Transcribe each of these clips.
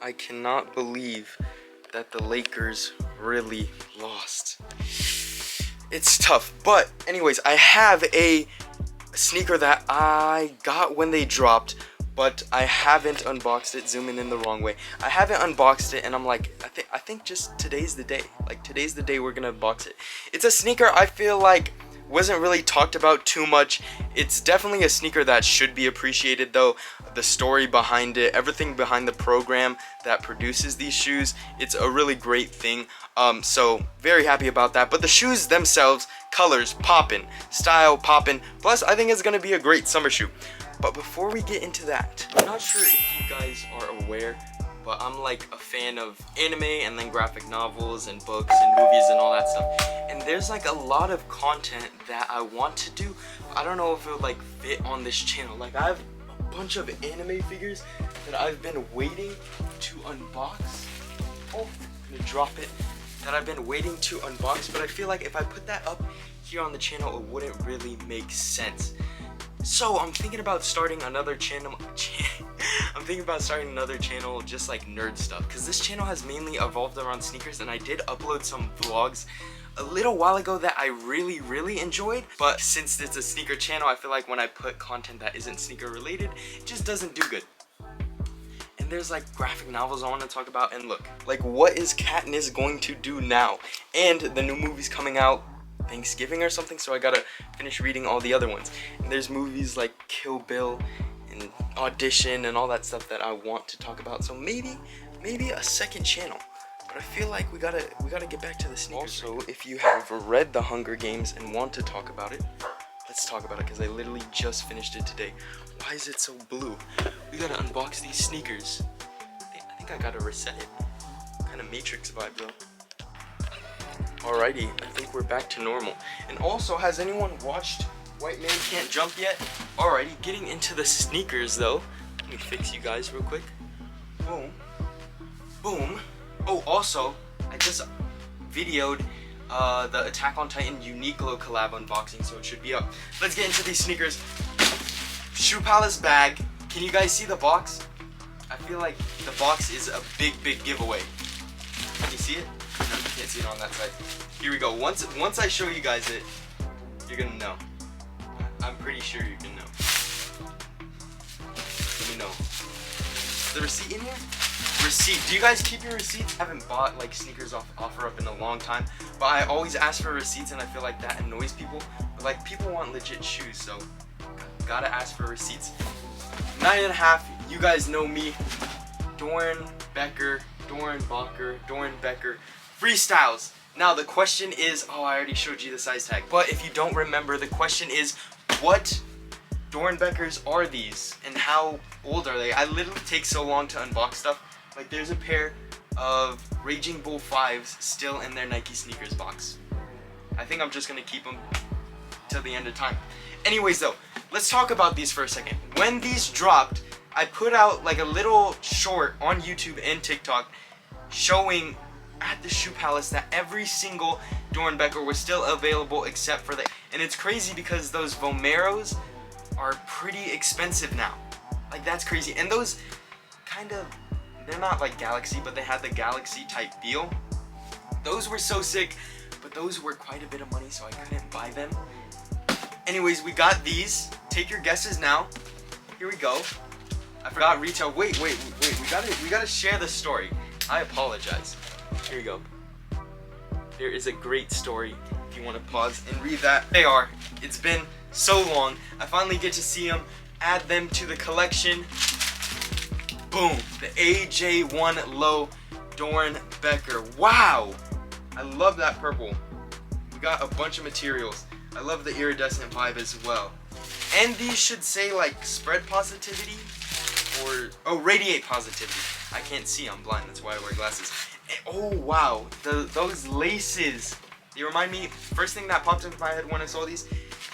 I cannot believe that the Lakers really lost. It's tough, but anyways, I have a sneaker that I got when they dropped, but I haven't unboxed it. Zooming in the wrong way. I haven't unboxed it, and I'm like, I think just today's the day. Like, today's the day we're gonna unbox it. It's a sneaker I feel like wasn't really talked about too much. It's definitely a sneaker that should be appreciated though. The story behind it, everything behind the program that produces these shoes, it's a really great thing. So very happy about that. But the shoes themselves, colors poppin', style poppin', plus I think it's gonna be a great summer shoe. But before we get into that, I'm not sure if you guys are aware, but I'm like a fan of anime and then graphic novels and books and movies and all that stuff. And there's like a lot of content that I want to do. I don't know if it would like fit on this channel. Like, I have a bunch of anime figures that I've been waiting to unbox. Oh, I'm gonna drop it. That I've been waiting to unbox, but I feel like if I put that up here on the channel, it wouldn't really make sense. So I'm thinking about starting another channel. I'm thinking about starting another channel, just like nerd stuff, because this channel has mainly evolved around sneakers, and I did upload some vlogs a little while ago that I really enjoyed. But since it's a sneaker channel, I feel like when I put content that isn't sneaker related, it just doesn't do good. And there's like graphic novels I want to talk about, and look, like, what is Katniss going to do now? And the new movie's coming out Thanksgiving or something, so I gotta finish reading all the other ones. And there's movies like Kill Bill and Audition and all that stuff that I want to talk about. So maybe a second channel. But I feel like we gotta get back to the sneakers. Also, if you have read The Hunger Games and want to talk about it, let's talk about it, because I literally just finished it today. Why is it so blue? We gotta unbox these sneakers. I think I gotta reset it. Kind of Matrix vibe though. Alrighty, I think we're back to normal. And also, has anyone watched White Man Can't Jump yet? Alrighty, getting into the sneakers though. Let me fix you guys real quick. Boom. Boom. Oh, also, I just videoed the Attack on Titan Uniqlo collab unboxing, so it should be up. Let's get into these sneakers. Shoe Palace bag. Can you guys see the box? I feel like the box is a big giveaway. Can you see it? No, you can't see it on that side. Here we go. Once I show you guys it, you're gonna know. I'm pretty sure you can know. Let me know. Is the receipt in here? Receipt. Do you guys keep your receipts? I haven't bought like sneakers off OfferUp in a long time, but I always ask for receipts, and I feel like that annoys people. But like, people want legit shoes, so gotta ask for receipts. 9.5. You guys know me. Doran Becker. Freestyles. Now the question is, oh, I already showed you the size tag, but if you don't remember, the question is, what Doernbeckers are these and how old are they? I literally take so long to unbox stuff. Like, there's a pair of Raging Bull 5s still in their Nike sneakers box. I think I'm just gonna keep them till the end of time. Anyways though, let's talk about these for a second. When these dropped, I put out like a little short on YouTube and TikTok showing at the Shoe Palace that every single Doernbecker was still available except for the... And it's crazy because those Vomeros are pretty expensive now. Like, that's crazy. And those kind of... They're not like Galaxy, but they had the Galaxy type feel. Those were so sick, but those were quite a bit of money, so I couldn't buy them. Anyways, we got these. Take your guesses now. Here we go. I forgot retail. Wait. We gotta share the story. I apologize. Here we go. There is a great story if you want to pause and read that. They are. It's been so long. I finally get to see them, add them to the collection. Boom. The AJ1 Low Doernbecker. Wow. I love that purple. We got a bunch of materials. I love the iridescent vibe as well. And these should say like spread positivity or, oh, radiate positivity. I can't see, I'm blind, that's why I wear glasses. Oh wow, those laces. They remind me, first thing that popped into my head when I saw these,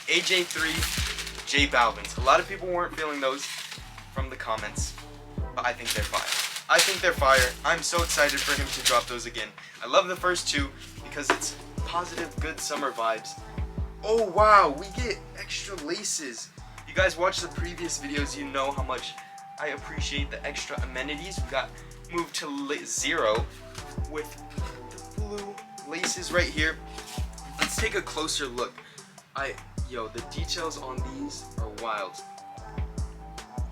AJ3 J Balvin's. A lot of people weren't feeling those from the comments, but I think they're fire. I think they're fire. I'm so excited for him to drop those again. I love the first two because it's positive, good summer vibes. Oh wow, we get extra laces. You guys watch the previous videos, you know how much I appreciate the extra amenities. We got move to 0 with the blue laces right here. Let's take a closer look. Yo, the details on these are wild.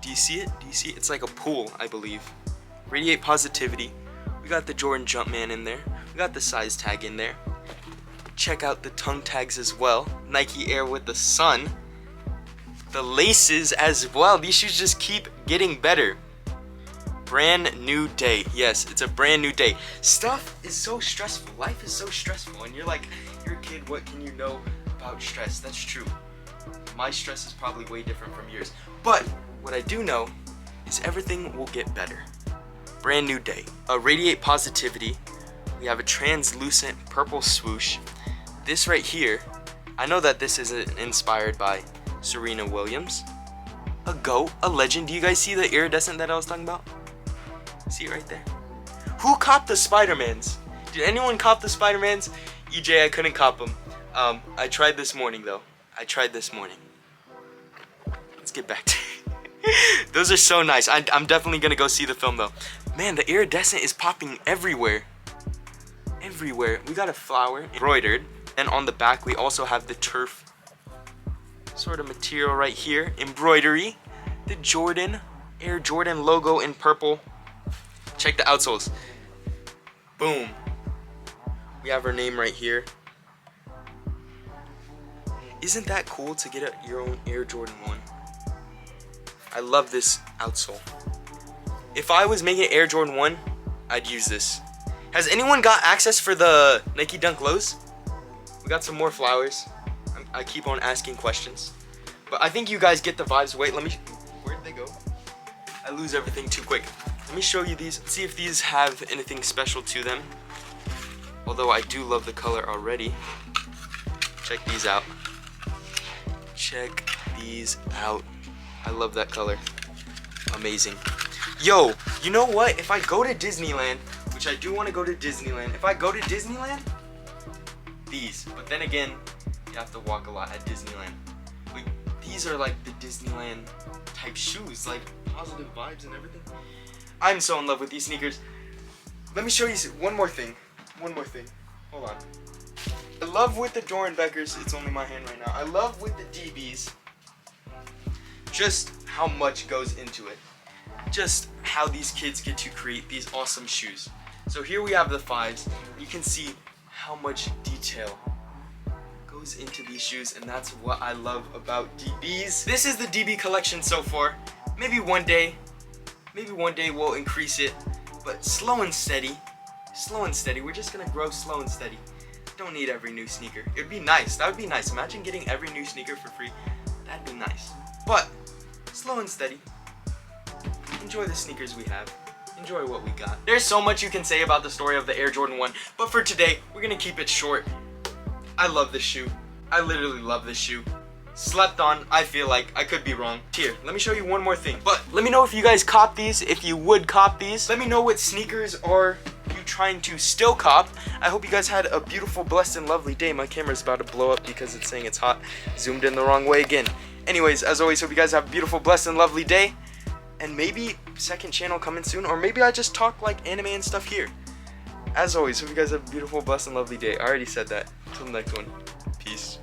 Do you see it? Do you see it? It's like a pool, I believe. Radiate positivity. We got the Jordan Jumpman in there. We got the size tag in there. Check out the tongue tags as well. Nike Air with the sun. The laces as well. These shoes just keep getting better. Brand new day. Yes, it's a brand new day. Stuff is so stressful. Life is so stressful. And you're like, you're a kid, what can you know about stress? That's true. My stress is probably way different from yours. But what I do know is everything will get better. Brand new day. Radiate positivity. We have a translucent purple swoosh. This right here, I know that this isn't inspired by Serena Williams. A GOAT, a legend. Do you guys see the iridescent that I was talking about? See it right there? Who copped the Spider-Mans? Did anyone cop the Spider-Mans? EJ, I couldn't cop them. I tried this morning though. I tried this morning. Let's get back to it. Those are so nice. I'm definitely gonna go see the film though. Man, the iridescent is popping everywhere. Everywhere. We got a flower embroidered. And on the back, we also have the turf sort of material right here. Embroidery. The Jordan, Air Jordan logo in purple. Check the outsoles. Boom. We have our name right here. Isn't that cool to get your own Air Jordan 1? I love this outsole. If I was making Air Jordan 1, I'd use this. Has anyone got access for the Nike Dunk Lows? We got some more flowers. I keep on asking questions. But I think you guys get the vibes. Wait, where'd they go? I lose everything too quick. Let me show you these. See if these have anything special to them. Although I do love the color already. Check these out. Check these out. I love that color. Amazing. Yo, you know what? If I go to Disneyland, which I do want to go to Disneyland. If I go to Disneyland, these. But then again, you have to walk a lot at Disneyland. But these are like the Disneyland type shoes, like positive vibes and everything. I'm so in love with these sneakers. Let me show you one more thing. One more thing. Hold on. I love with the Dorenbeckers. It's only my hand right now. I love with the DBs. Just how much goes into it. Just how these kids get to create these awesome shoes. So here we have the 5s. You can see how much detail goes into these shoes, and that's what I love about DBs. This is the DB collection so far. Maybe one day we'll increase it, but slow and steady. We're just gonna grow slow and steady. Don't need every new sneaker. It'd be nice. That would be nice. Imagine getting every new sneaker for free. That'd be nice. But slow and steady. Enjoy the sneakers we have. Enjoy what we got. There's so much you can say about the story of the Air Jordan 1, but for today, we're gonna keep it short. I love this shoe. I literally love this shoe. Slept on, I feel like. I could be wrong. Here, let me show you one more thing. But let me know if you guys cop these, if you would cop these. Let me know what sneakers are you trying to still cop. I hope you guys had a beautiful, blessed, and lovely day. My camera's about to blow up because it's saying it's hot. Zoomed in the wrong way again. Anyways, as always, hope you guys have a beautiful, blessed, and lovely day. And maybe second channel coming soon, or maybe I just talk like anime and stuff here. As always, hope you guys have a beautiful, blessed, and lovely day. I already said that. Until the next one. Peace.